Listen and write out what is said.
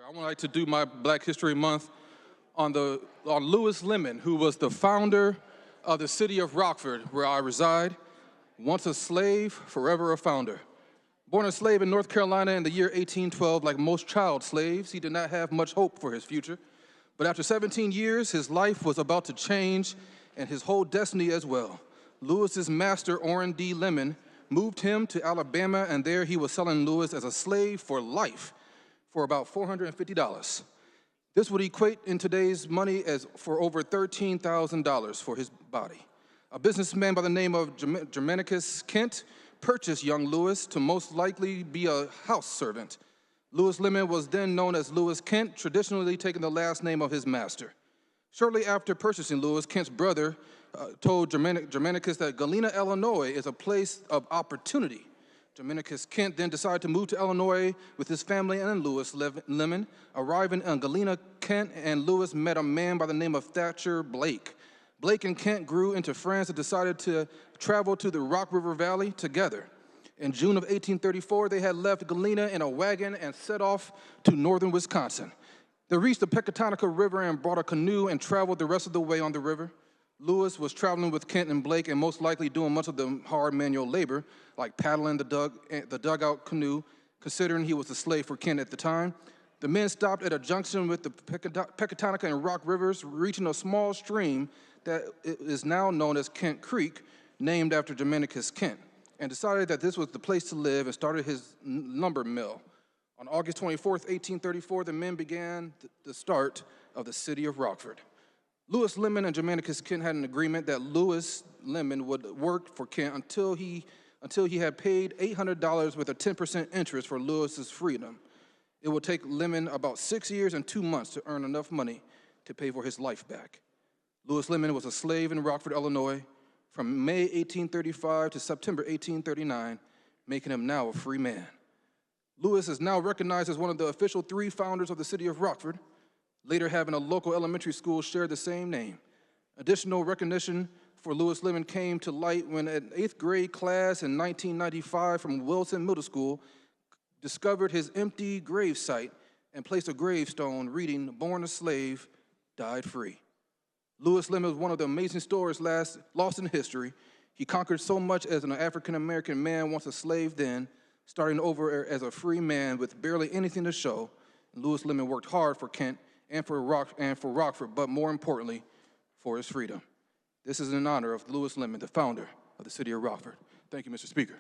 I would like to do my Black History Month on Lewis Lemon, who was the founder of the city of Rockford, where I reside. Once a slave, forever a founder. Born a slave in North Carolina in the year 1812, like most child slaves, he did not have much hope for his future. But after 17 years, his life was about to change, and his whole destiny as well. Lewis's master, Orrin D. Lemon, moved him to Alabama, and there he was selling Lewis as a slave for life for about $450. This would equate in today's money as for over $13,000 for his body. A businessman by the name of Germanicus Kent purchased young Lewis to most likely be a house servant. Lewis Lemon was then known as Lewis Kent, traditionally taking the last name of his master. Shortly after purchasing Lewis, Kent's brother told Germanicus that Galena, Illinois is a place of opportunity. Germanicus Kent then decided to move to Illinois with his family and Lewis Lemon. Arriving in Galena, Kent and Lewis met a man by the name of Thatcher Blake. Blake and Kent grew into friends and decided to travel to the Rock River Valley together. In June of 1834, they had left Galena in a wagon and set off to northern Wisconsin. They reached the Pecatonica River and brought a canoe and traveled the rest of the way on the river. Lewis was traveling with Kent and Blake and most likely doing much of the hard manual labor, like paddling the dugout canoe, considering he was a slave for Kent at the time. The men stopped at a junction with the Pecatonica and Rock Rivers, reaching a small stream that is now known as Kent Creek, named after Germanicus Kent, and decided that this was the place to live and started his lumber mill. On August 24th, 1834, the men began the start of the city of Rockford. Lewis Lemon and Germanicus Kent had an agreement that Lewis Lemon would work for Kent until he had paid $800 with a 10% interest for Lewis's freedom. It would take Lemon about 6 years and 2 months to earn enough money to pay for his life back. Lewis Lemon was a slave in Rockford, Illinois, from May 1835 to September 1839, making him now a free man. Lewis is now recognized as one of the official 3 founders of the city of Rockford, later having a local elementary school share the same name. Additional recognition for Lewis Lemon came to light when an 8th grade class in 1995 from Wilson Middle School discovered his empty grave site and placed a gravestone reading, "Born a slave, died free." Lewis Lemon was one of the amazing stories lost in history. He conquered so much as an African-American man, once a slave then, starting over as a free man with barely anything to show. Lewis Lemon worked hard for Kent and for Rockford, but more importantly, for his freedom. This is in honor of Lewis Lemon, the founder of the city of Rockford. Thank you, Mr. Speaker.